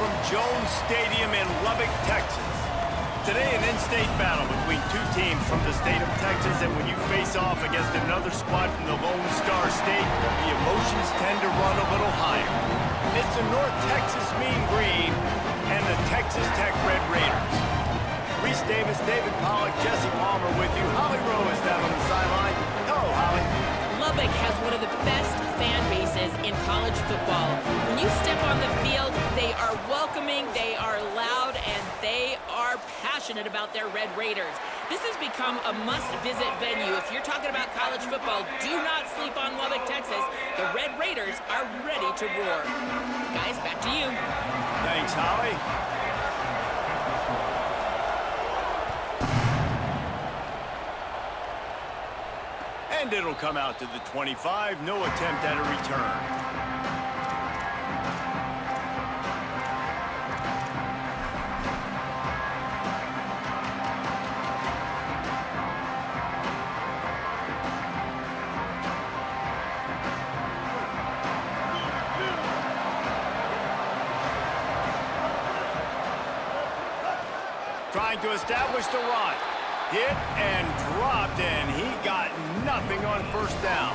from Jones Stadium in Lubbock, Texas. Today, an in-state battle between two teams from the state of Texas, and when you face off against another squad from the Lone Star State, the emotions tend to run a little higher. It's the North Texas Mean Green and the Texas Tech Red Raiders. Reese Davis, David Pollock, Jesse Palmer with you. Holly Rowe is down on the sideline. Hello, Holly. Lubbock has one of the best fan bases in college football. When you step on the field, they are welcoming, they are loud, and they are passionate about their Red Raiders. This has become a must-visit venue. If you're talking about college football, do not sleep on Lubbock, Texas. The Red Raiders are ready to roar. Guys, back to you. Thanks, Holly. And it'll come out to the 25. No attempt at a return. Trying to establish the run. Hit and dropped, and he got nothing on first down.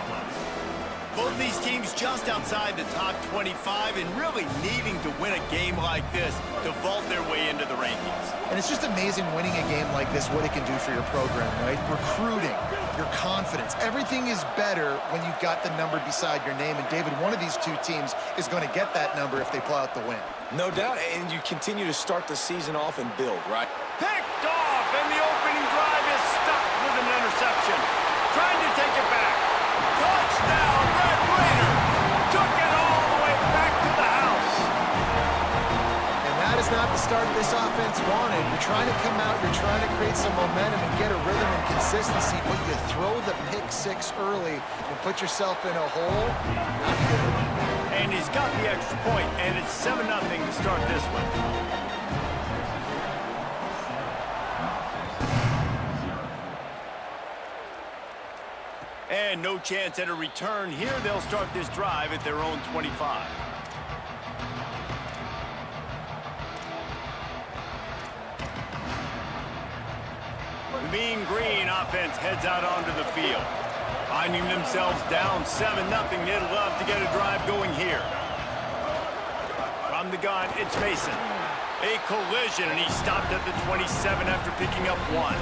Both these teams just outside the top 25 and really needing to win a game like this to vault their way into the rankings. And it's just amazing winning a game like this, what it can do for your program, right? Recruiting, your confidence. Everything is better when you've got the number beside your name. And, David, one of these two teams is going to get that number if they pull out the win. No doubt, and you continue to start the season off and build, right? Picked off, and the opening drive is stuck with an interception. Trying to take it back. Touchdown, Red Raiders! Took it all the way back to the house. And that is not the start this offense wanted. You're trying to come out, you're trying to create some momentum and get a rhythm and consistency, but you throw the pick six early and put yourself in a hole. Not good. And he's got the extra point, and it's 7-0 to start this one. And no chance at a return here. They'll start this drive at their own 25. The Mean Green offense heads out onto the field. Finding themselves down 7-0. They'd love to get a drive going here. From the gun, it's Mason. A collision, and he stopped at the 27 after picking up one.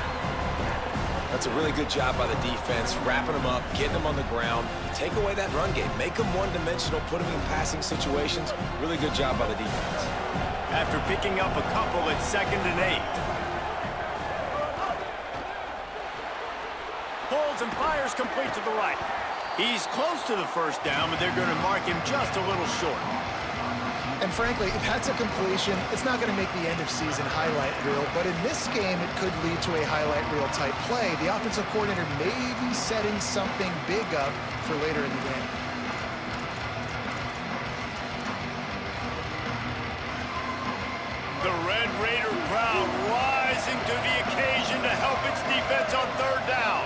That's a really good job by the defense, wrapping them up, getting them on the ground, take away that run game, make them one-dimensional, put them in passing situations. Really good job by the defense. After picking up a couple, it's 2nd and 8. Pulls and fires complete to the right. He's close to the first down, but they're going to mark him just a little short. And frankly, if that's a completion, it's not going to make the end-of-season highlight reel. But in this game, it could lead to a highlight reel type play. The offensive coordinator may be setting something big up for later in the game. The Red Raider crowd rising to the occasion to help its defense on 3rd down.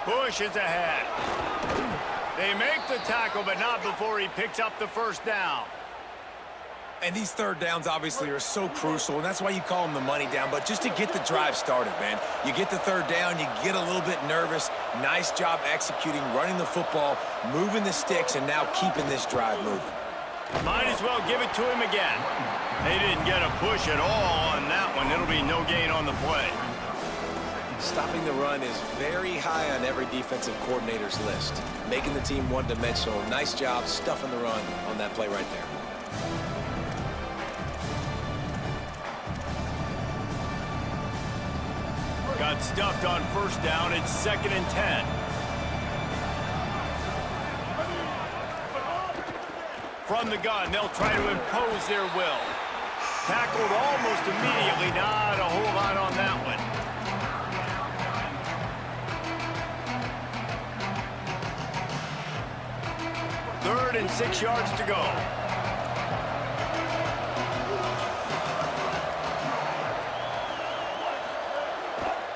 Bush is ahead. They make the tackle, but not before he picks up the first down. And these 3rd downs obviously are so crucial, and that's why you call them the money down. But just to get the drive started, man, you get the 3rd down, you get a little bit nervous. Nice job executing, running the football, moving the sticks, and now keeping this drive moving. Might as well give it to him again. They didn't get a push at all on that one. It'll be no gain on the play. Stopping the run is very high on every defensive coordinator's list. Making the team one-dimensional. Nice job stuffing the run on that play right there. Got stuffed on first down. It's 2nd and 10. From the gun, they'll try to impose their will. Tackled almost immediately. Not a whole lot on that one. 3rd and 6 yards to go.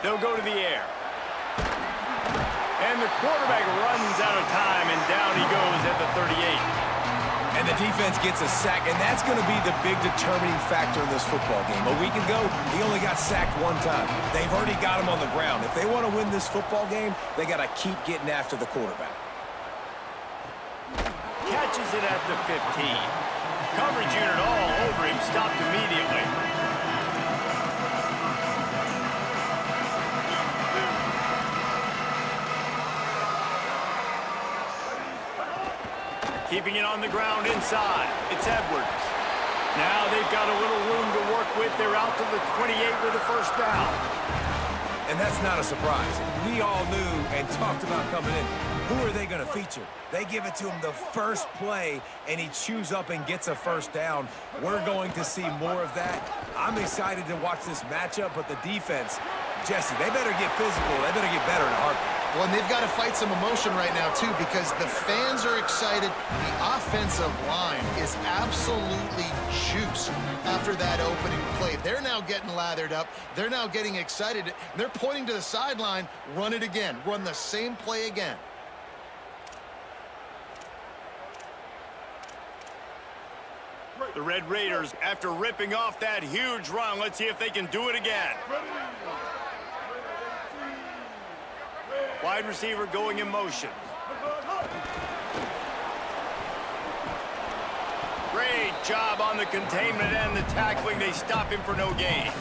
They'll go to the air. And the quarterback runs out of time, and down he goes at the 38. And the defense gets a sack, and that's going to be the big determining factor in this football game. A week ago, he only got sacked one time. They've already got him on the ground. If they want to win this football game, they got to keep getting after the quarterback. Catches it at the 15. Coverage unit all over him, stopped immediately. Keeping it on the ground inside. It's Edwards. Now they've got a little room to work with. They're out to the 28 with a first down. And that's not a surprise. We all knew and talked about coming in. Who are they going to feature? They give it to him the first play, and he chews up and gets a first down. We're going to see more of that. I'm excited to watch this matchup, but the defense, Jesse, they better get physical. They better get better in a heartbeat. Well, and they've got to fight some emotion right now, too, because the fans are excited. The offensive line is absolutely juiced after that opening play. They're now getting lathered up. They're now getting excited. They're pointing to the sideline. Run it again. Run the same play again. The Red Raiders, after ripping off that huge run, let's see if they can do it again. Wide receiver going in motion. Great job on the containment and the tackling. They stop him for no gain.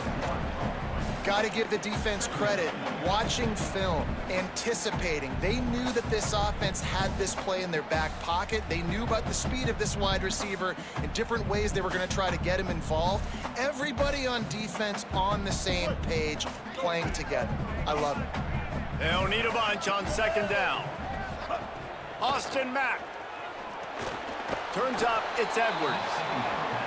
Got to give the defense credit. Watching film, anticipating. They knew that this offense had this play in their back pocket. They knew about the speed of this wide receiver and different ways they were going to try to get him involved. Everybody on defense on the same page, playing together. I love it. They'll need a bunch on second down. Austin Mack. Turns up, it's Edwards.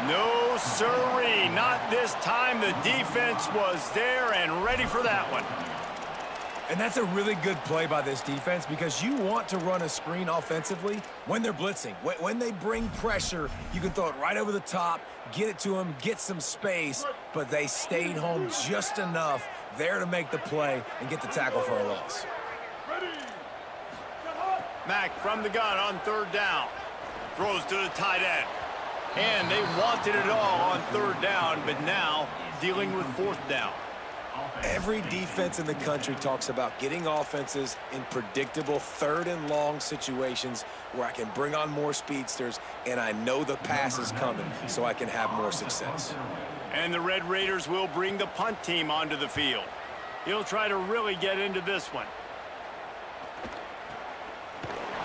No sirree, not this time. The defense was there and ready for that one. And that's a really good play by this defense because you want to run a screen offensively when they're blitzing. When they bring pressure, you can throw it right over the top, get it to them, get some space, but they stayed home just enough there to make the play and get the tackle for a loss. Mack from the gun on third down. Throws to the tight end. And they wanted it all on third down, but now dealing with fourth down. Every defense in the country talks about getting offenses in predictable third and long situations where I can bring on more speedsters and I know the pass is coming so I can have more success. And the Red Raiders will bring the punt team onto the field. He'll try to really get into this one.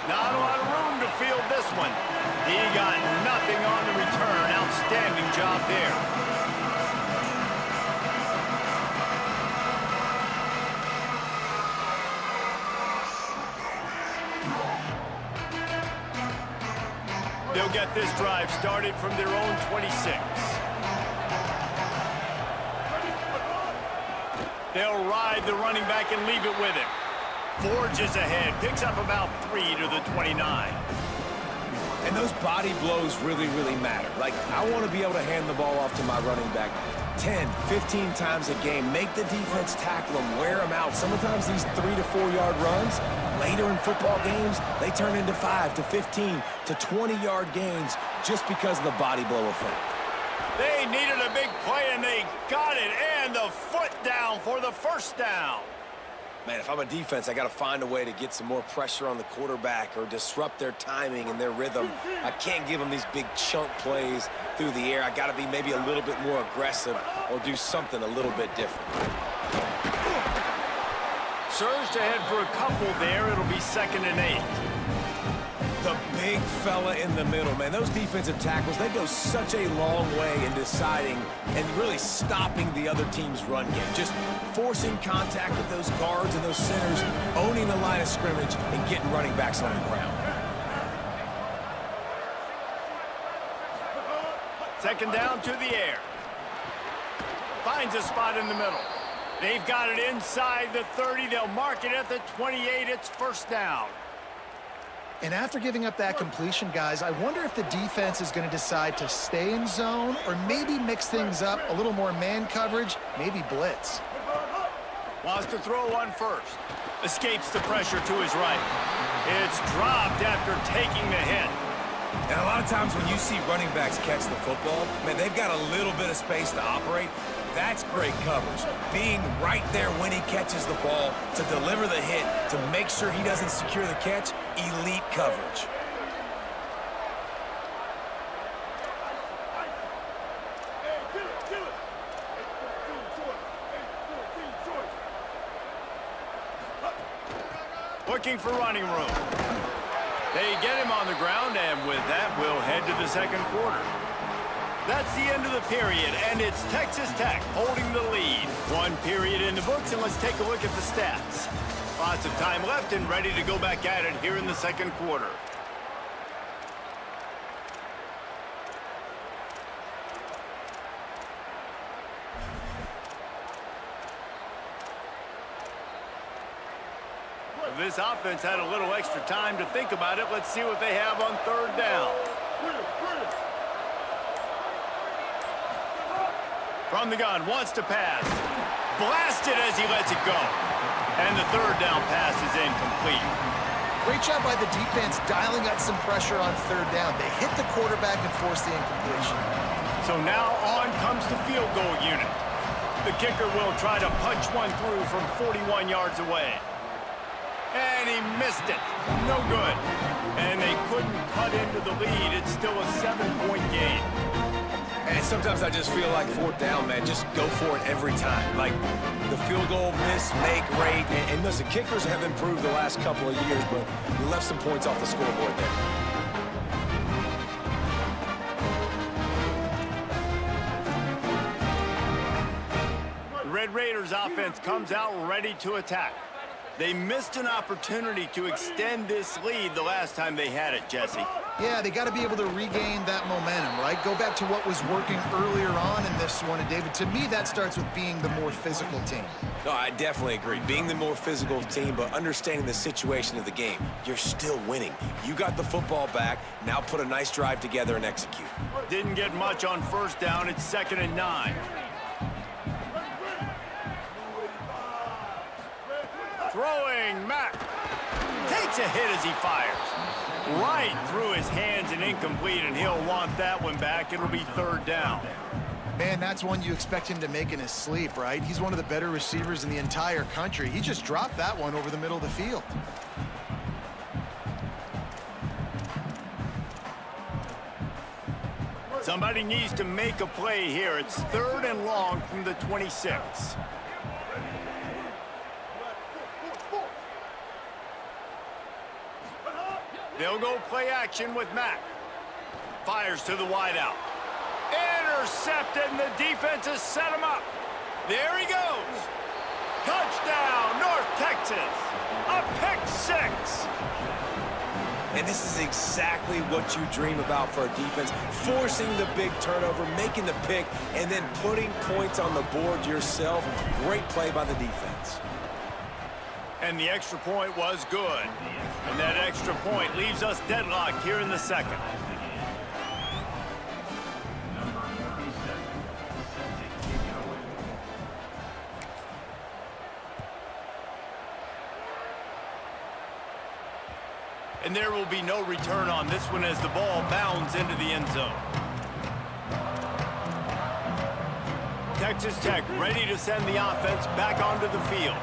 Not a lot of room to field this one. He got nothing on the return. Outstanding job there. They'll get this drive started from their own 26. They'll ride the running back and leave it with him. Forges ahead, picks up about 3 to the 29. And those body blows really, really matter. Like, I want to be able to hand the ball off to my running back 10, 15 times a game. Make the defense tackle them, wear them out. Sometimes these 3 to 4 yard runs, later in football games, they turn into 5 to 15 to 20-yard gains just because of the body blow effect. They needed a big play, and they got it. And the foot down for the first down. Man, if I'm a defense, I got to find a way to get some more pressure on the quarterback or disrupt their timing and their rhythm. I can't give them these big chunk plays through the air. I got to be maybe a little bit more aggressive or do something a little bit different. Surged ahead for a couple there. It'll be 2nd and 8. The big fella in the middle, man. Those defensive tackles, they go such a long way in deciding and really stopping the other team's run game. Just forcing contact with those guards and those centers, owning the line of scrimmage, and getting running backs on the ground. 2nd down to the air. Finds a spot in the middle. They've got it inside the 30. They'll mark it at the 28. It's first down. And after giving up that completion, guys, I wonder if the defense is going to decide to stay in zone or maybe mix things up, a little more man coverage, maybe blitz. Wants to throw on first. Escapes the pressure to his right. It's dropped after taking the hit. And a lot of times when you see running backs catch the football, man, they've got a little bit of space to operate. That's great coverage. Being right there when he catches the ball to deliver the hit, to make sure he doesn't secure the catch, elite coverage. Looking for running room. They get him on the ground, and with that, we'll head to the second quarter. That's the end of the period, and it's Texas Tech holding the lead. One period in the books, and let's take a look at the stats. Lots of time left and ready to go back at it here in the second quarter. This offense had a little extra time to think about it. Let's see what they have on third down. From the gun, wants to pass. Blasted as he lets it go. And the third down pass is incomplete. Great job by the defense dialing up some pressure on third down. They hit the quarterback and forced the incompletion. So now on comes the field goal unit. The kicker will try to punch one through from 41 yards away. And he missed it. No good. And they couldn't cut into the lead. It's still a 7-point game. And sometimes I just feel like fourth down, man, just go for it every time. Like the field goal miss, make rate. And listen, kickers have improved the last couple of years, but we left some points off the scoreboard there. The Red Raiders offense comes out ready to attack. They missed an opportunity to extend this lead the last time they had it, Jesse. Yeah, they got to be able to regain that momentum, right? Go back to what was working earlier on in this one. And, David, to me, that starts with being the more physical team. No, I definitely agree. Being the more physical team, but understanding the situation of the game. You're still winning. You got the football back. Now put a nice drive together and execute. Didn't get much on first down. It's 2nd and 9. Throwing, Mack. Takes a hit as he fires. Right through his hands and incomplete, and he'll want that one back. It'll be 3rd down. Man, that's one you expect him to make in his sleep, right? He's one of the better receivers in the entire country. He just dropped that one over the middle of the field. Somebody needs to make a play here. It's 3rd and long from the 26. They'll go play action with Mack. Fires to the wideout. Intercepted, and the defense has set him up. There he goes. Touchdown, North Texas. A pick 6. And this is exactly what you dream about for a defense. Forcing the big turnover, making the pick, and then putting points on the board yourself. Great play by the defense. And the extra point was good. And that extra point leaves us deadlocked here in the second. And there will be no return on this one as the ball bounds into the end zone. Texas Tech ready to send the offense back onto the field.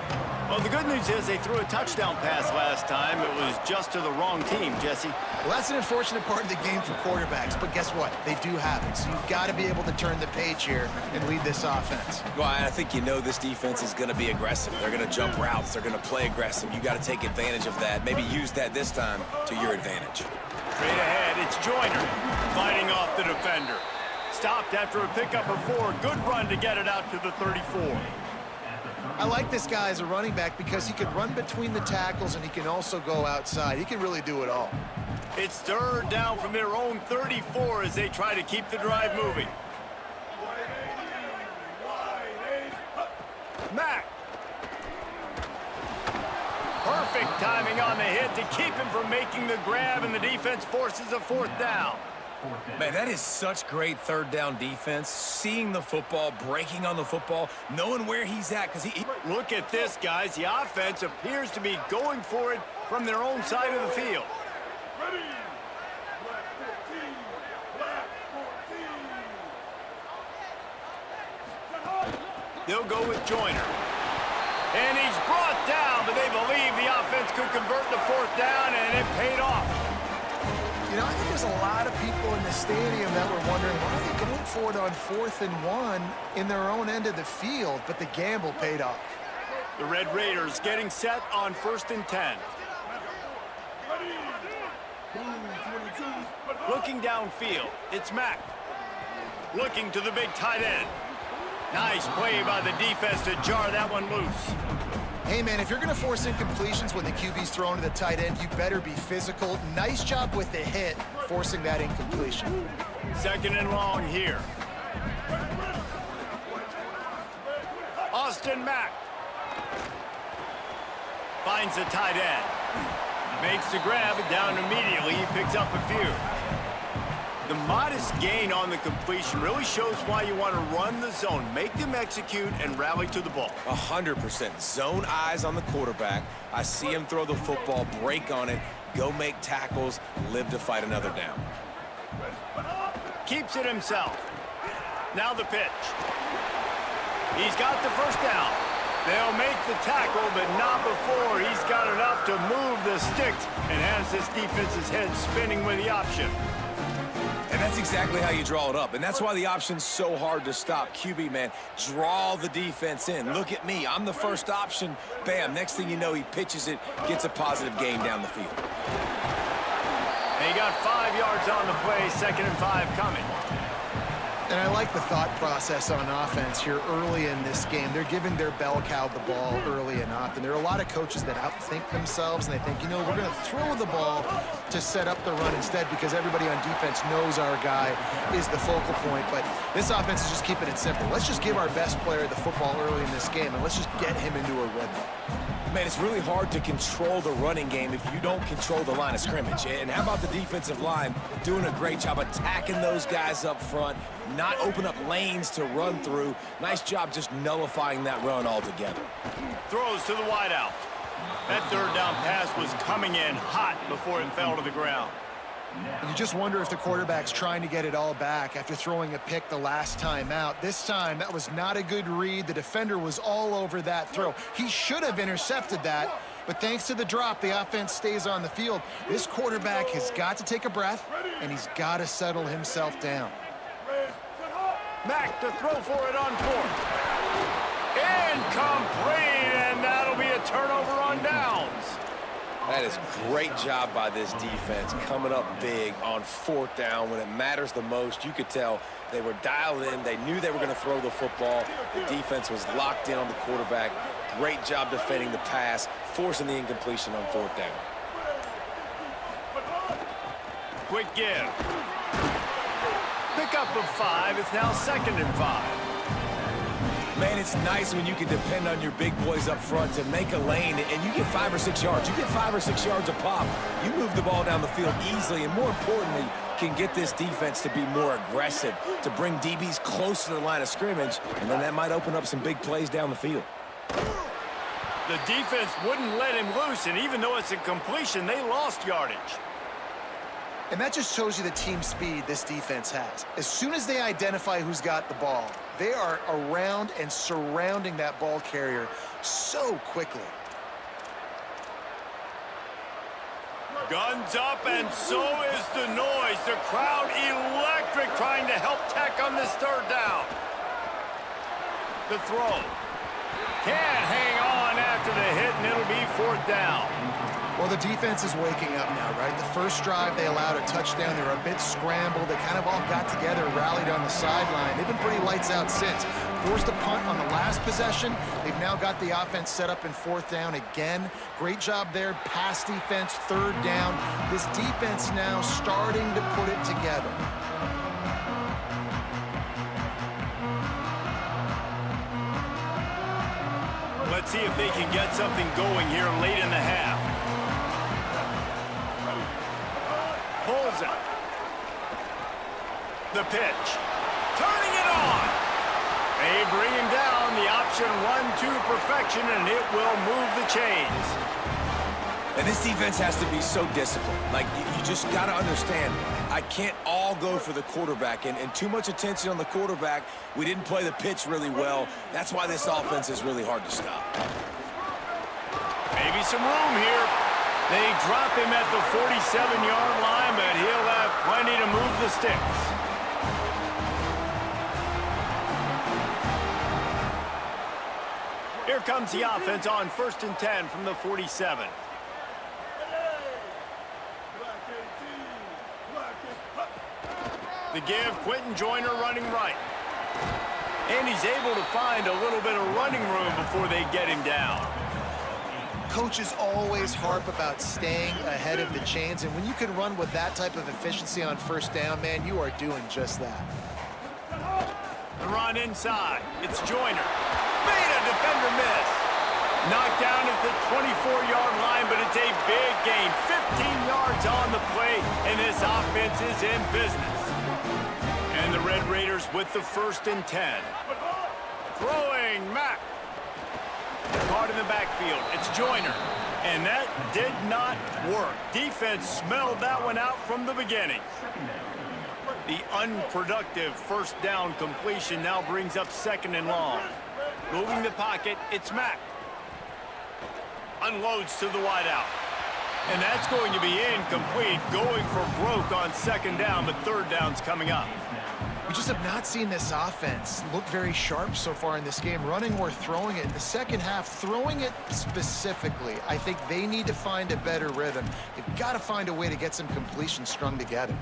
Well, the good news is they threw a touchdown pass last time. It was just to the wrong team, Jesse. Well, that's an unfortunate part of the game for quarterbacks, but guess what? They do have it, so you've got to be able to turn the page here and lead this offense. Well, I think you know this defense is going to be aggressive. They're going to jump routes. They're going to play aggressive. You got to take advantage of that. Maybe use that this time to your advantage. Straight ahead, it's Joyner fighting off the defender. Stopped after a pickup of 4. Good run to get it out to the 34. I like this guy as a running back because he can run between the tackles and he can also go outside. He can really do it all. It's 3rd down from their own 34 as they try to keep the drive moving. Mack. Perfect timing on the hit to keep him from making the grab, and the defense forces a 4th down. Man, that is such great 3rd down defense. Seeing the football, breaking on the football, knowing where he's at. Because he Look at this, guys. The offense appears to be going for it from their own side of the field. They'll go with Joyner. And he's brought down, but they believe the offense could convert the 4th down, and it paid off. You know, I think there's a lot of people in the stadium that were wondering, why are they going for it on 4th and 1 in their own end of the field? But the gamble paid off. The Red Raiders getting set on 1st and 10. Looking downfield, it's Mack. Looking to the big tight end. Nice play by the defense to jar that one loose. Hey, man, if you're going to force incompletions when the QB's thrown to the tight end, you better be physical. Nice job with the hit, forcing that incompletion. 2nd and long here. Austin Mack. Finds the tight end. Makes the grab, down immediately. He picks up a few. The modest gain on the completion really shows why you want to run the zone. Make them execute and rally to the ball. 100%. Zone eyes on the quarterback. I see him throw the football, break on it, go make tackles, live to fight another down. Keeps it himself. Now the pitch. He's got the 1st down. They'll make the tackle, but not before he's got enough to move the sticks and has this defense's head spinning with the option. And that's exactly how you draw it up. And that's why the option's so hard to stop. QB, man, draw the defense in. Look at me. I'm the first option. Bam. Next thing you know, he pitches it, gets a positive gain down the field. And he got 5 yards on the play, 2nd and 5 coming. And I like the thought process on offense here early in this game. They're giving their bell cow the ball early and often. There are a lot of coaches that outthink themselves, and they think, you know, we're going to throw the ball to set up the run instead because everybody on defense knows our guy is the focal point. But this offense is just keeping it simple. Let's just give our best player the football early in this game, and let's just get him into a rhythm. Man, it's really hard to control the running game if you don't control the line of scrimmage. And how about the defensive line doing a great job attacking those guys up front, not open up lanes to run through. Nice job just nullifying that run altogether. Throws to the wideout. That 3rd down pass was coming in hot before it fell to the ground. And you just wonder if the quarterback's trying to get it all back after throwing a pick the last time out. This time, that was not a good read. The defender was all over that throw. He should have intercepted that, but thanks to the drop, the offense stays on the field. This quarterback has got to take a breath, and he's got to settle himself down. Mack to throw for it on 4th. Incomplete, and that'll be a turnover on downs. That is great job by this defense, coming up big on 4th down when it matters the most. You could tell they were dialed in. They knew they were going to throw the football. The defense was locked in on the quarterback. Great job defending the pass, forcing the incompletion on 4th down. Quick give. Pickup of 5. It's now 2nd and 5. Man, it's nice when you can depend on your big boys up front to make a lane, and you get 5 or 6 yards. You get 5 or 6 yards a pop. You move the ball down the field easily, and more importantly, can get this defense to be more aggressive, to bring DBs close to the line of scrimmage, and then that might open up some big plays down the field. The defense wouldn't let him loose, and even though it's a completion, they lost yardage. And that just shows you the team speed this defense has. As soon as they identify who's got the ball, they are around and surrounding that ball carrier so quickly. Guns up, and so is the noise. The crowd electric, trying to help Tech on this 3rd down. The throw. Can't hang on after the hit, and it'll be 4th down. Well, the defense is waking up now, right? The first drive, they allowed a touchdown. They were a bit scrambled. They kind of all got together, rallied on the sideline. They've been pretty lights out since. Forced a punt on the last possession. They've now got the offense set up in 4th down again. Great job there. Pass defense, 3rd down. This defense now starting to put it together. Let's see if they can get something going here late in the half. Pulls it. The pitch. Turning it on. They bring him down. The option run to perfection, and it will move the chains. And this defense has to be so disciplined. Like, you just got to understand, I can't all go for the quarterback. And too much attention on the quarterback. We didn't play the pitch really well. That's why this offense is really hard to stop. Maybe some room here. They drop him at the 47-yard line, but he'll have plenty to move the sticks. Here comes the offense on 1st and 10 from the 47. The give, Quentin Joyner running right. And he's able to find a little bit of running room before they get him down. Coaches always harp about staying ahead of the chains, and when you can run with that type of efficiency on 1st down, man, you are doing just that. The run inside. It's Joyner. Made a defender miss. Knocked down at the 24-yard line, but it's a big gain. 15 yards on the play, and this offense is in business. And the Red Raiders with the 1st and 10. Throwing Mack. Caught in the backfield. It's Joyner. And that did not work. Defense smelled that one out from the beginning. The unproductive 1st down completion now brings up 2nd and long. Moving the pocket, it's Mack. Unloads to the wideout. And that's going to be incomplete. Going for broke on 2nd down, but 3rd down's coming up. We just have not seen this offense look very sharp so far in this game, running or throwing it. In the second half, throwing it specifically, I think they need to find a better rhythm. They've got to find a way to get some completions strung together.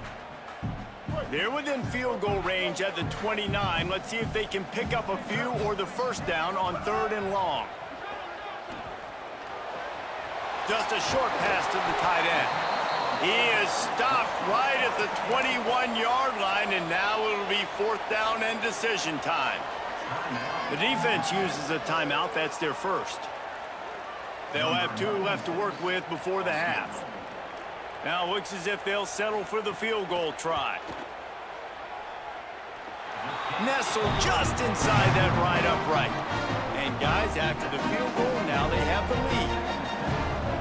They're within field goal range at the 29. Let's see if they can pick up a few or the 1st down on 3rd and long. Just a short pass to the tight end. He is stopped right at the 21-yard line, and now it'll be 4th down and decision time. The defense uses a timeout. That's their first. They'll have 2 left to work with before the half. Now it looks as if they'll settle for the field goal try. Nestled just inside that right upright. And guys, after the field goal, now they have the lead.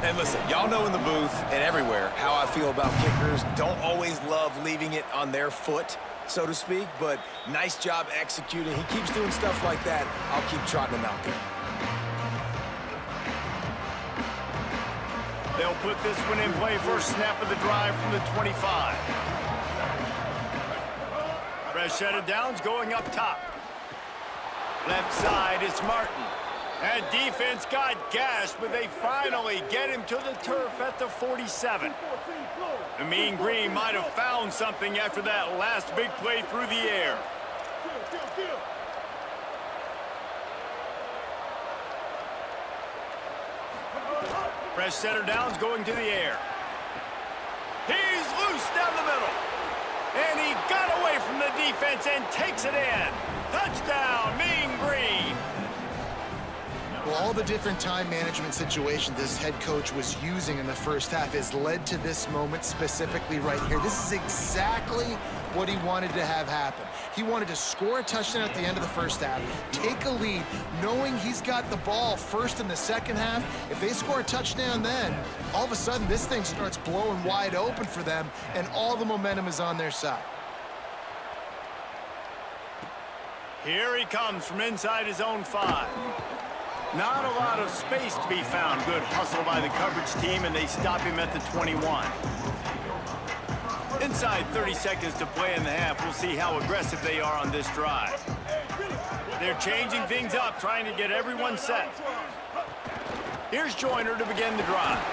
And listen, y'all know in the booth and everywhere how I feel about kickers. Don't always love leaving it on their foot, so to speak, but nice job executing. He keeps doing stuff like that. I'll keep trotting him out there. They'll put this one in play. First snap of the drive from the 25. Fresh set of downs going up top. Left side, it's Martin. That defense got gashed, but they finally get him to the turf at the 47. The Mean Green might have found something after that last big play through the air. Fresh center downs going to the air. He's loose down the middle. And he got away from the defense and takes it in. Touchdown, Mean Green. Well, all the different time management situations this head coach was using in the first half has led to this moment specifically right here. This is exactly what he wanted to have happen. He wanted to score a touchdown at the end of the first half, take a lead, knowing he's got the ball first in the second half. If they score a touchdown then, all of a sudden this thing starts blowing wide open for them, and all the momentum is on their side. Here he comes from inside his own 5. Not a lot of space to be found. Good hustle by the coverage team, and they stop him at the 21. Inside 30 seconds to play in the half. We'll see how aggressive they are on this drive. They're changing things up, trying to get everyone set. Here's Joyner to begin the drive.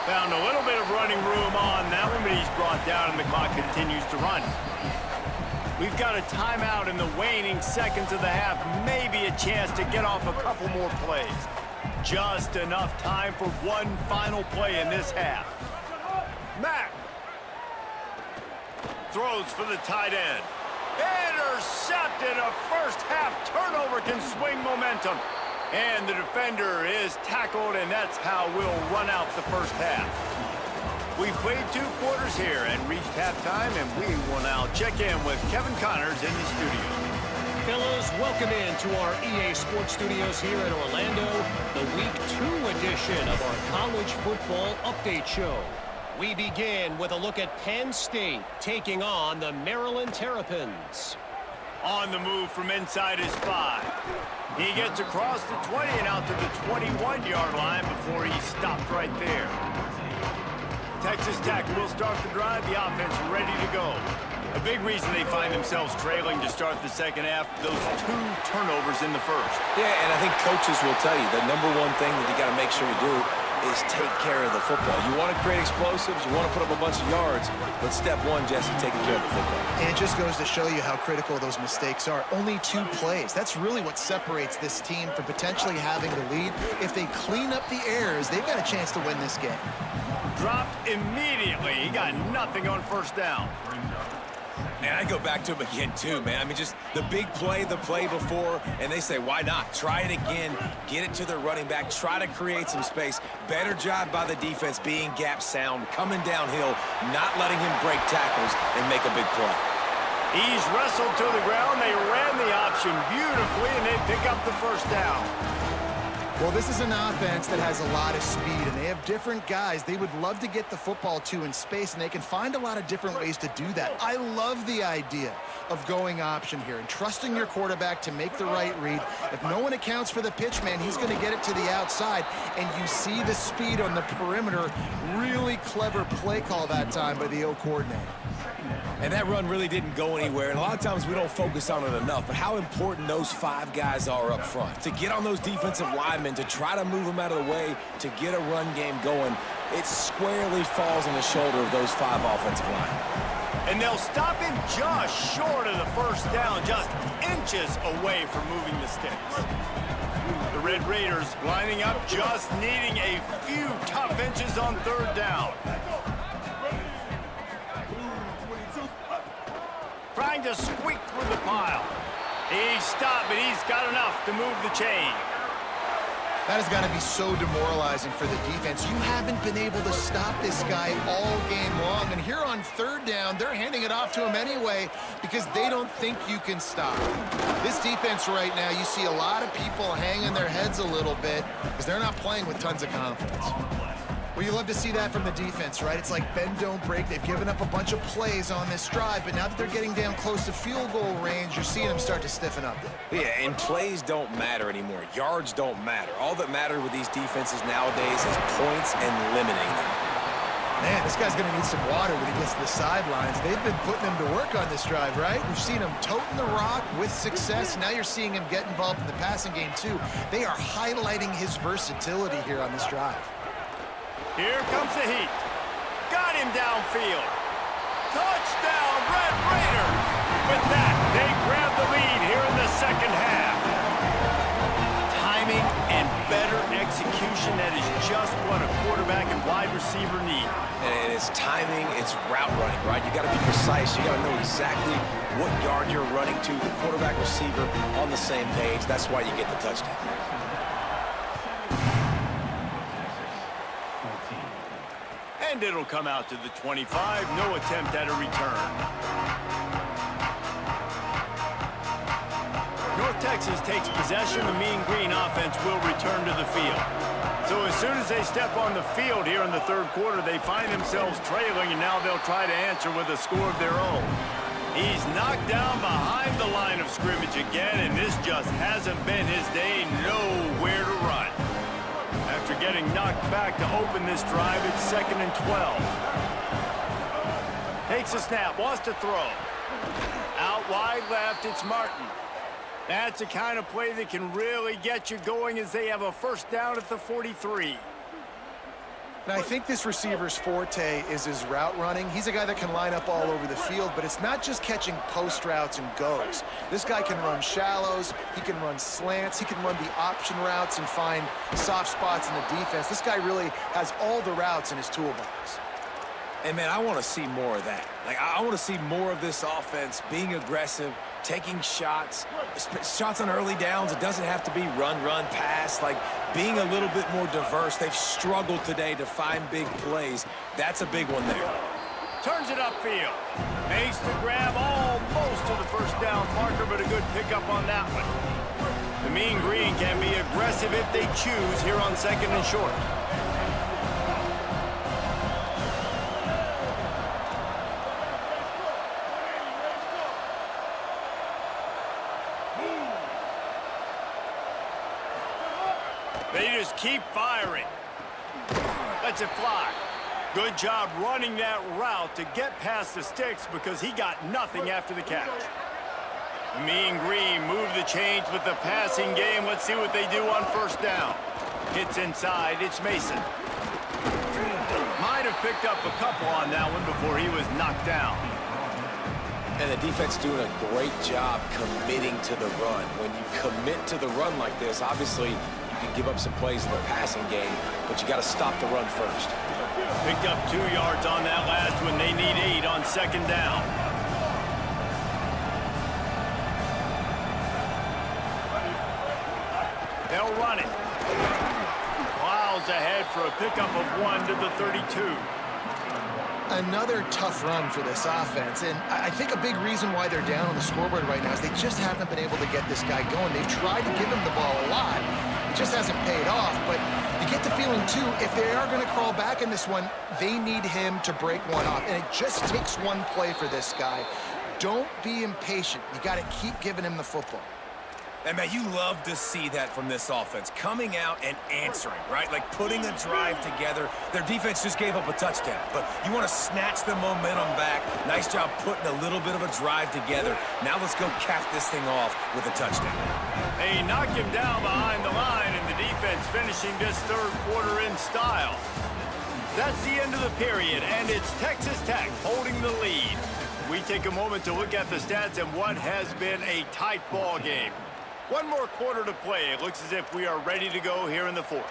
Found a little bit of running room on that one, but he's brought down, and the clock continues to run. We've got a timeout in the waning seconds of the half. Maybe a chance to get off a couple more plays. Just enough time for one final play in this half. Mack throws for the tight end. Intercepted. A first half turnover can swing momentum. And the defender is tackled, and that's how we'll run out the first half. We've played 2 quarters here and reached halftime, and we will now check in with Kevin Connors in the studio. fellas, welcome into our EA Sports Studios here in Orlando, the Week 2 edition of our College Football Update Show. We begin with a look at Penn State taking on the Maryland Terrapins. On the move from inside his 5. He gets across the 20 and out to the 21-yard line before he's stopped right there. Texas Tech will start the drive. The offense ready to go. A big reason they find themselves trailing to start the second half, those 2 turnovers in the first. Yeah, and I think coaches will tell you the number one thing that you got to make sure you do is take care of the football. You want to create explosives, you want to put up a bunch of yards, but step one, Jesse, taking care of the football. And it just goes to show you how critical those mistakes are. Only 2 plays. That's really what separates this team from potentially having the lead. If they clean up the errors, they've got a chance to win this game. Dropped immediately. He got nothing on first down. And I go back to him again, too, man. I mean, just the big play, the play before, and they say, why not? Try it again, get it to the running back, try to create some space. Better job by the defense being gap sound, coming downhill, not letting him break tackles and make a big play. He's wrestled to the ground. They ran the option beautifully, and they pick up the first down. Well, this is an offense that has a lot of speed, and they have different guys they would love to get the football to in space, and they can find a lot of different ways to do that. I love the idea of going option here and trusting your quarterback to make the right read. If no one accounts for the pitch, man, he's going to get it to the outside, and you see the speed on the perimeter. Really clever play call that time by the O coordinator. And that run really didn't go anywhere, and a lot of times we don't focus on it enough, but how important those 5 guys are up front. To get on those defensive linemen, to try to move them out of the way, to get a run game going, it squarely falls on the shoulder of those 5 offensive linemen. And they'll stop him just short of the first down, just inches away from moving the sticks. The Red Raiders lining up, just needing a few tough inches on third down. Trying to squeak through the pile. He stopped, but he's got enough to move the chain. That has got to be so demoralizing for the defense. You haven't been able to stop this guy all game long. And here on third down, they're handing it off to him anyway because they don't think you can stop him. This defense right now, you see a lot of people hanging their heads a little bit because they're not playing with tons of confidence. Well, you love to see that from the defense, right? It's like bend, don't break. They've given up a bunch of plays on this drive, but now that they're getting down close to field goal range, you're seeing them start to stiffen up there. Yeah, and plays don't matter anymore. Yards don't matter. All that matters with these defenses nowadays is points and limiting them. Man, this guy's going to need some water when he gets to the sidelines. They've been putting him to work on this drive, right? We've seen him toting the rock with success. Now you're seeing him get involved in the passing game, too. They are highlighting his versatility here on this drive. Here comes the heat. Got him downfield. Touchdown, Red Raiders! With that, they grab the lead here in the second half. Timing and better execution, that is just what a quarterback and wide receiver need. And it's timing, it's route running, right? You got to be precise. You got to know exactly what yard you're running to. The quarterback receiver on the same page. That's why you get the touchdown. And it'll come out to the 25. No attempt at a return. North Texas takes possession. The Mean Green offense will return to the field. So as soon as they step on the field here in the third quarter, they find themselves trailing, and now they'll try to answer with a score of their own. He's knocked down behind the line of scrimmage again, and this just hasn't been his day. Nowhere to run. After getting knocked back to open this drive, it's 2nd and 12. Takes a snap, wants to throw. Out wide left, it's Martin. That's the kind of play that can really get you going as they have a first down at the 43. Now, I think this receiver's forte is his route running. He's a guy that can line up all over the field, but it's not just catching post routes and goes. This guy can run shallows, he can run slants, he can run the option routes and find soft spots in the defense. This guy really has all the routes in his toolbox. And, man, I want to see more of that. Like, I want to see more of this offense being aggressive, taking shots on early downs. It doesn't have to be run, pass. Like, being a little bit more diverse. They've struggled today to find big plays. That's a big one there. Turns it upfield. Makes the grab almost close to the first down marker, but a good pickup on that one. The Mean Green can be aggressive if they choose here on 2nd and short. They just keep firing. Lets it fly. Good job running that route to get past the sticks because he got nothing after the catch. The Mean Green move the chains with the passing game. Let's see what they do on first down. Hits inside. It's Mason. Might have picked up a couple on that one before he was knocked down. And the defense doing a great job committing to the run. When you commit to the run like this, obviously you can give up some plays in the passing game, but you got to stop the run first. Picked up 2 yards on that last one. They need 8 on 2nd down. They'll run it. Miles ahead for a pickup of 1 to the 32. Another tough run for this offense, and I think a big reason why they're down on the scoreboard right now is they just haven't been able to get this guy going. They've tried to give him the ball a lot. It just hasn't paid off, but you get the feeling, too, if they are going to crawl back in this one, they need him to break one off, and it just takes one play for this guy. Don't be impatient. You got to keep giving him the football. And, man, you love to see that from this offense, coming out and answering, right? Like putting a drive together. Their defense just gave up a touchdown, but you want to snatch the momentum back. Nice job putting a little bit of a drive together. Now let's go cap this thing off with a touchdown. They knocked him down behind the line, and the defense finishing this third quarter in style. That's the end of the period, and it's Texas Tech holding the lead. We take a moment to look at the stats and what has been a tight ball game. One more quarter to play. It looks as if we are ready to go here in the fourth.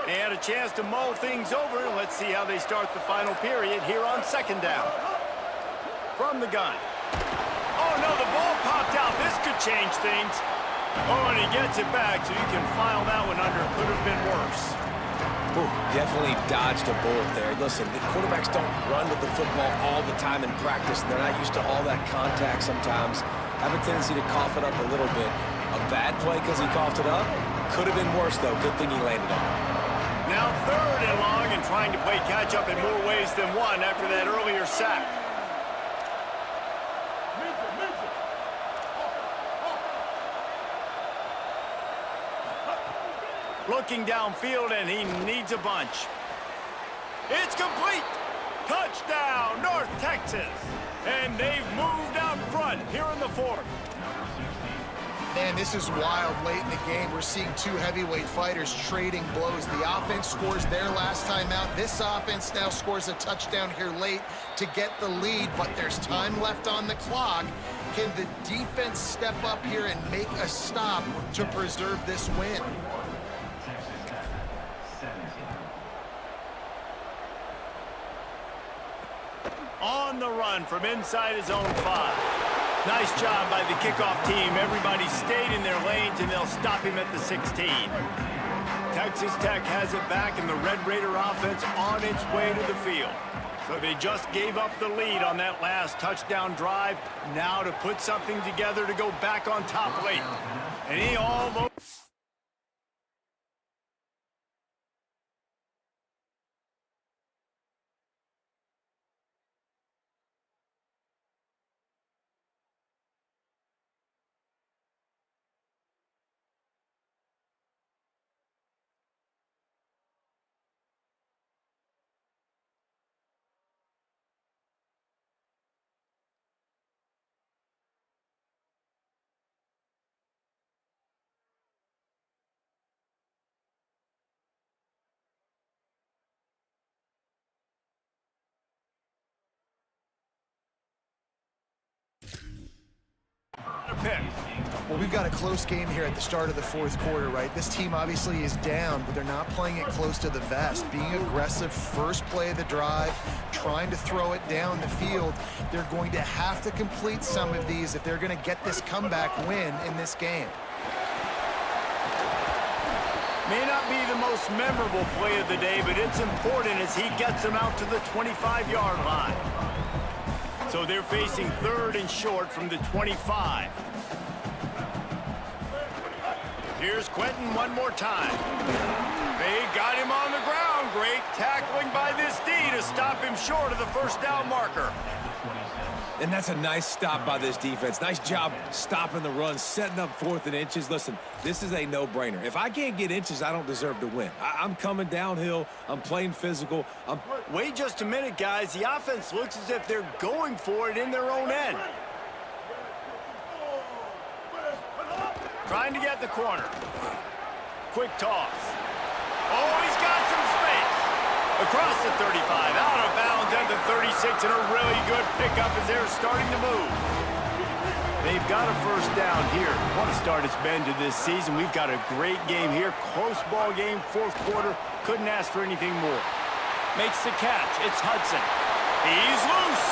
They had a chance to mull things over. Let's see how they start the final period here on 2nd down. From the gun. Oh, no, the ball popped out. This could change things. Oh, and he gets it back, so you can file that one under. Could have been worse. Ooh, definitely dodged a bullet there. Listen, the quarterbacks don't run with the football all the time in practice. They're not used to all that contact sometimes. Have a tendency to cough it up a little bit. A bad play because he coughed it up? Could have been worse, though. Good thing he landed on it. Now 3rd and long and trying to play catch-up in more ways than one after that earlier sack. Looking downfield, and he needs a bunch. It's complete! Touchdown, North Texas! And they've moved out front here in the fourth. Man, this is wild late in the game. We're seeing 2 heavyweight fighters trading blows. The offense scores their last time out. This offense now scores a touchdown here late to get the lead, but there's time left on the clock. Can the defense step up here and make a stop to preserve this win? On the run from inside his own 5. Nice job by the kickoff team. Everybody stayed in their lanes, and they'll stop him at the 16. Texas Tech has it back, and the Red Raider offense on its way to the field. So they just gave up the lead on that last touchdown drive. Now to put something together to go back on top late. And he almost... Well, we've got a close game here at the start of the fourth quarter, right? This team obviously is down, but they're not playing it close to the vest. Being aggressive, first play of the drive, trying to throw it down the field. They're going to have to complete some of these if they're going to get this comeback win in this game. May not be the most memorable play of the day, but it's important as he gets them out to the 25-yard line. So they're facing 3rd and short from the 25. Here's Quentin one more time. They got him on the ground. Great tackling by this D to stop him short of the first down marker. And that's a nice stop by this defense. Nice job stopping the run, setting up 4th and inches. Listen, this is a no-brainer. If I can't get inches, I don't deserve to win. I'm coming downhill. I'm playing physical. Wait just a minute, guys. The offense looks as if they're going for it in their own end. Trying to get the corner. Quick toss. Oh, he's got some space. Across the 35, out of bounds at the 36, and a really good pickup as they're starting to move. They've got a first down here. What a start it's been to this season. We've got a great game here. Close ball game, 4th quarter. Couldn't ask for anything more. Makes the catch. It's Hudson. He's loose.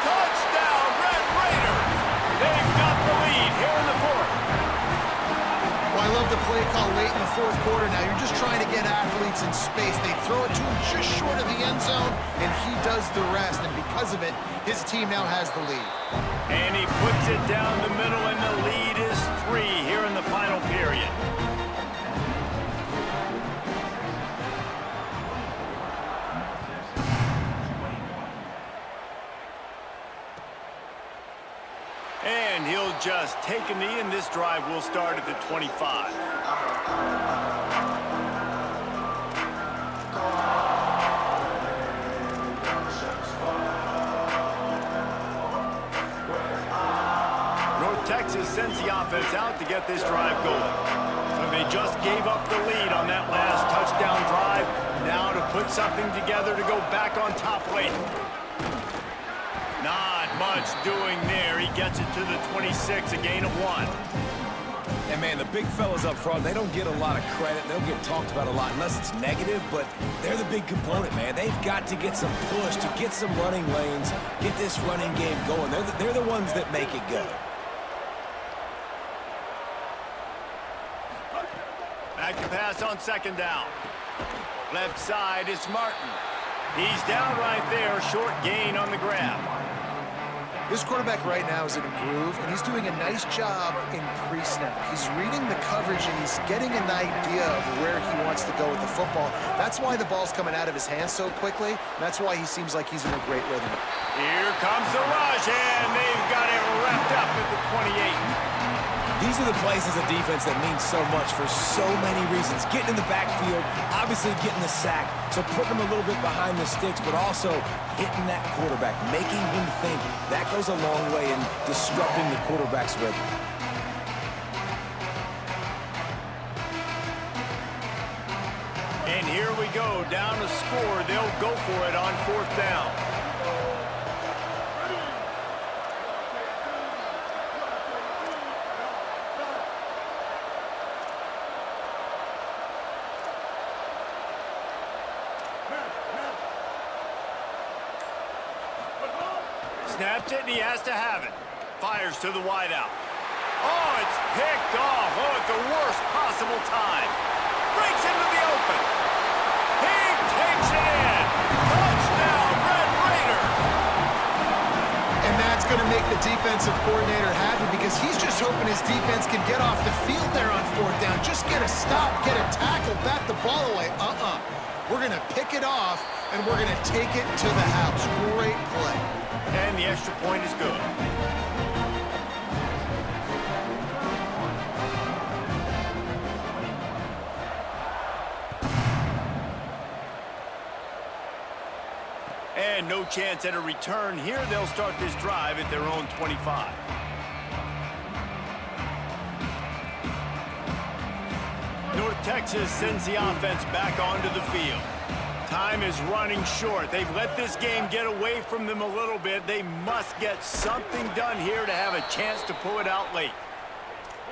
Touchdown, Red Raiders. They've got the lead here in the 4th. Well, I love the play call late in the 4th quarter. Now you're just trying to get athletes in space. They throw it to him just short of the end zone, and he does the rest. And because of it, his team now has the lead. And he puts it down the middle, and the lead is 3 here in the final period. And he'll just take a knee, and this drive will start at the 25. North Texas sends the offense out to get this drive going. So they just gave up the lead on that last touchdown drive. Now to put something together to go back on top late. Not much doing there. He gets it to the 26, a gain of 1. And, man, the big fellas up front, they don't get a lot of credit. They don't get talked about a lot unless it's negative, but they're the big component, man. They've got to get some push, to get some running lanes, get this running game going. They're the ones that make it go. Back to pass on 2nd down. Left side is Martin. He's down right there, short gain on the grab. This quarterback right now is in a groove, and he's doing a nice job in pre-snap. He's reading the coverage, and he's getting an idea of where he wants to go with the football. That's why the ball's coming out of his hands so quickly. That's why he seems like he's in a great rhythm. Here comes the rush, and they've got it wrapped up at the 28. These are the plays as a defense that mean so much for so many reasons. Getting in the backfield, obviously getting the sack, so putting him a little bit behind the sticks, but also hitting that quarterback, making him think. That goes a long way in disrupting the quarterback's rhythm. And here we go, down to score. They'll go for it on 4th down. Snaps it, and he has to have it. Fires to the wideout. Oh, it's picked off. Oh, at the worst possible time. Breaks into the open. He takes it in. Touchdown, Red Raiders. And that's going to make the defensive coordinator happy because he's just hoping his defense can get off the field there on 4th down. Just get a stop, get a tackle, bat the ball away. We're going to pick it off, and we're going to take it to the house. Great play. And the extra point is good. And no chance at a return here. They'll start this drive at their own 25. North Texas sends the offense back onto the field. Time is running short. They've let this game get away from them a little bit. They must get something done here to have a chance to pull it out late.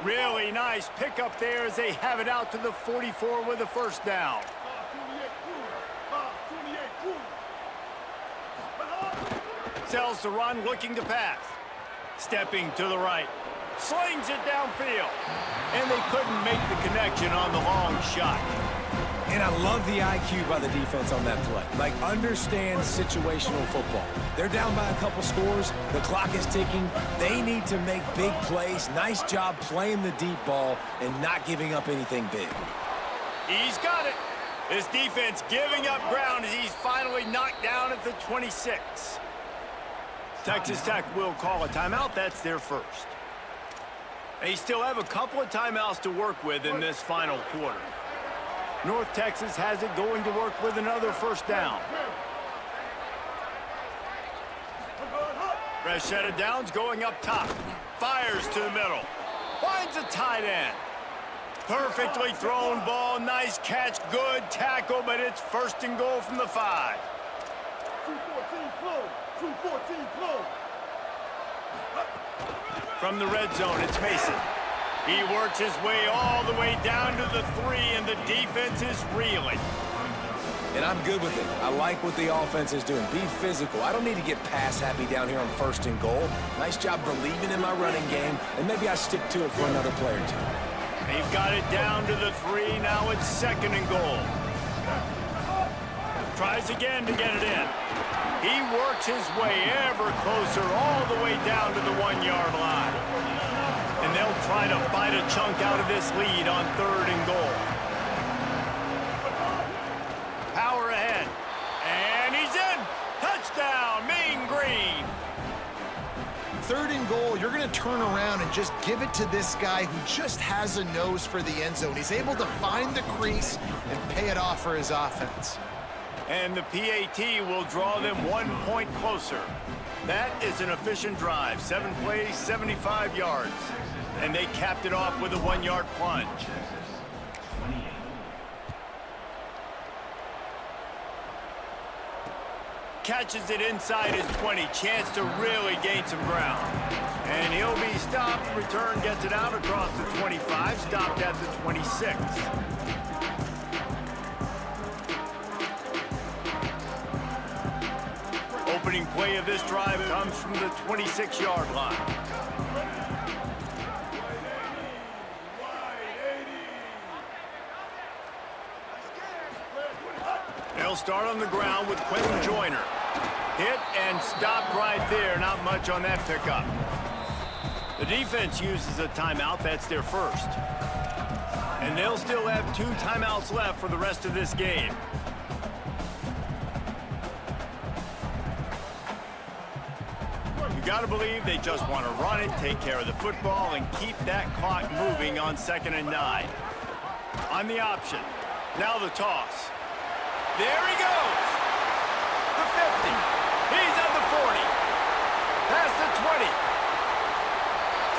Really nice pickup there as they have it out to the 44 with a first down. Sells the run, looking to pass. Stepping to the right. Slings it downfield. And they couldn't make the connection on the long shot. And I love the IQ by the defense on that play. Like, understand situational football. They're down by a couple scores. The clock is ticking. They need to make big plays. Nice job playing the deep ball and not giving up anything big. He's got it. His defense giving up ground as he's finally knocked down at the 26. Texas Tech will call a timeout. That's their first. They still have a couple of timeouts to work with in this final quarter. North Texas has it going to work with another first down. Fresh set of downs going up top. Fires to the middle. Finds a tight end. Perfectly thrown ball. Nice catch. Good tackle, but it's first and goal from the 5. 2-14 close. 2-14 close. From the red zone, it's Mason. He works his way all the way down to the 3, and the defense is reeling. And I'm good with it. I like what the offense is doing. Be physical. I don't need to get pass happy down here on first and goal. Nice job believing in my running game, and maybe I stick to it for another play or two. They've got it down to the 3. Now it's second and goal. Tries again to get it in. He works his way ever closer all the way down to the 1-yard line. And they'll try to bite a chunk out of this lead on third and goal. Power ahead. And he's in. Touchdown, Mean Green. Third and goal, you're going to turn around and just give it to this guy who just has a nose for the end zone. He's able to find the crease and pay it off for his offense. And the PAT will draw them 1 point closer. That is an efficient drive. 7 plays, 75 yards. And they capped it off with a 1-yard plunge. Catches it inside his 20. Chance to really gain some ground. And he'll be stopped. Return gets it out across the 25. Stopped at the 26. Opening play of this drive comes from the 26-yard line. They'll start on the ground with Quentin Joyner. Hit and stopped right there. Not much on that pickup. The defense uses a timeout. That's their first. And they'll still have 2 timeouts left for the rest of this game. You got to believe they just want to run it, take care of the football, and keep that clock moving on 2nd and 9. On the option. Now the toss. There he goes. The 50. He's at the 40. Past the 20.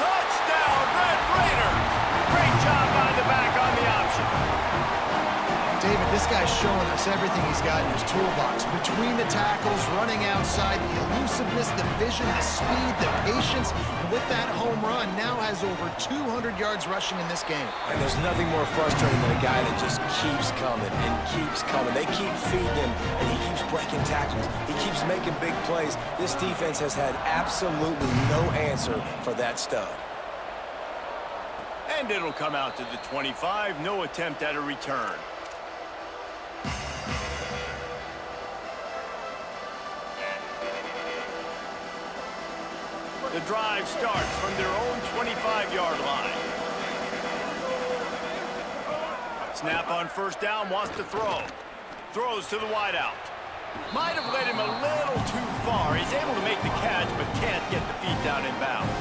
Touchdown, Red Raiders. Great job by the back on the option. David, this guy's showing us everything he's got in his toolbox. Between the tackles, running outside, the elusiveness, the vision, the speed, the patience. And with that home run, now has over 200 yards rushing in this game. And there's nothing more frustrating than a guy that just keeps coming and keeps coming. They keep feeding him, and he keeps breaking tackles. He keeps making big plays. This defense has had absolutely no answer for that stud. And it'll come out to the 25. No attempt at a return. The drive starts from their own 25-yard line. Snap on first down, wants to throw. Throws to the wideout. Might have led him a little too far. He's able to make the catch, but can't get the feet down in bounds.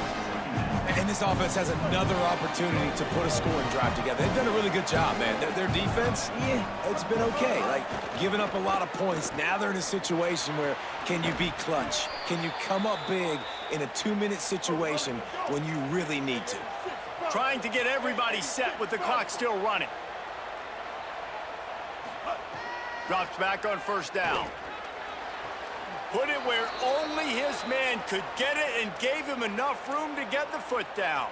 And this offense has another opportunity to put a scoring drive together. They've done a really good job, man. Their defense, yeah, it's been okay. Like, giving up a lot of points. Now they're in a situation where can you be clutch? Can you come up big in a 2-minute situation when you really need to? Trying to get everybody set with the clock still running. Drops back on first down. Put it where only his man could get it and gave him enough room to get the foot down.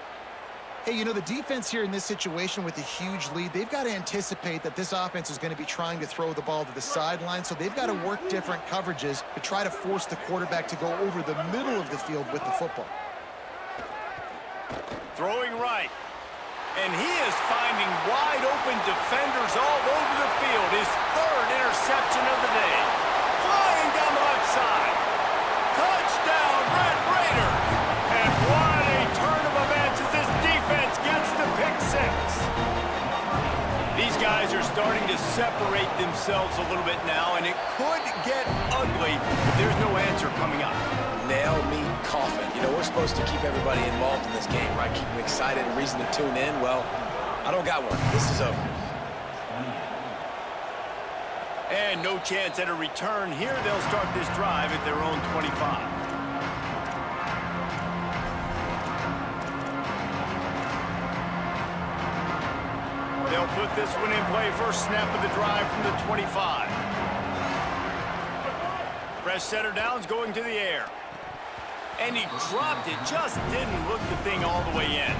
Hey, you know, the defense here in this situation with a huge lead, they've got to anticipate that this offense is going to be trying to throw the ball to the sideline, so they've got to work different coverages to try to force the quarterback to go over the middle of the field with the football. throwing right. And he is finding wide-open defenders all over the field. His third interception of the day. Flying down the left side. Touchdown, Red Raiders! And what a turn of events as this defense gets the pick six. These guys are starting to separate themselves a little bit now, and it could get ugly if there's no answer coming up. Nail me coffin. You know, we're supposed to keep everybody involved in this game, right? Keep them excited and reason to tune in. Well, I don't got one. This is over. And no chance at a return here. They'll start this drive at their own 25. They'll put this one in play. First snap of the drive from the 25. Fresh setter downs going to the air. And he dropped it. Just didn't look the thing all the way in.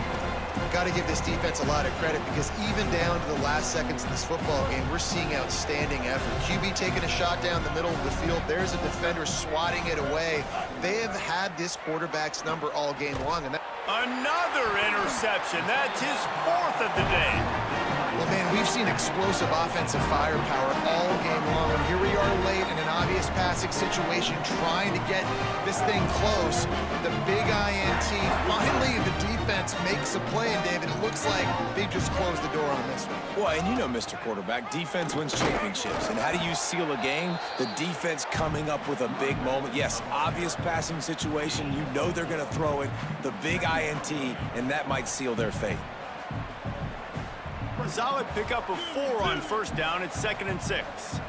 Got to give this defense a lot of credit because even down to the last seconds of this football game, we're seeing outstanding effort. QB taking a shot down the middle of the field. There's a defender swatting it away. They have had this quarterback's number all game long. And another interception. That's his fourth of the day. Well, man, we've seen explosive offensive firepower all game long, and here we are late in an obvious passing situation trying to get this thing close. The big INT, finally the defense makes a play, and David, it looks like they just closed the door on this one. Well, and you know, Mr. Quarterback, defense wins championships. And how do you seal a game? The defense coming up with a big moment. Yes, obvious passing situation. You know they're going to throw it. The big INT, and that might seal their fate. Solid pickup of 4 on first down. It's 2nd and 6.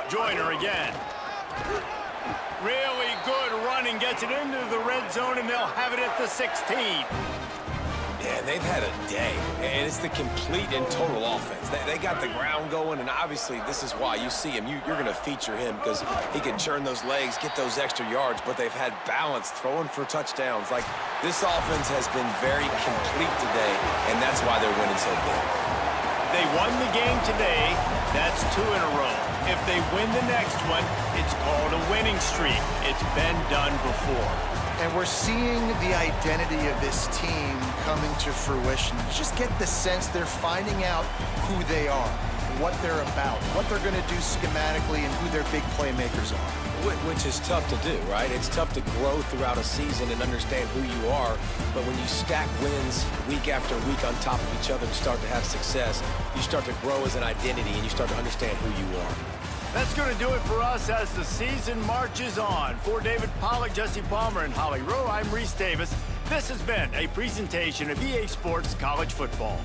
Joyner again. Really good running. Gets it into the red zone, and they'll have it at the 16. Yeah, they've had a day, and it's the complete and total offense. They got the ground going, and obviously this is why you see him. You're going to feature him because he can churn those legs, get those extra yards, but they've had balance, throwing for touchdowns. Like, this offense has been very complete today, and that's why they're winning so big. They won the game today. That's 2 in a row. If they win the next one, it's called a winning streak. It's been done before. And we're seeing the identity of this team coming to fruition. You just get the sense they're finding out who they are, what they're about, what they're going to do schematically, and who their big playmakers are. Which is tough to do, right? It's tough to grow throughout a season and understand who you are, but when you stack wins week after week on top of each other and start to have success, you start to grow as an identity and you start to understand who you are. That's going to do it for us as the season marches on. For David Pollack, Jesse Palmer, and Holly Rowe, I'm Reese Davis. This has been a presentation of EA Sports College Football.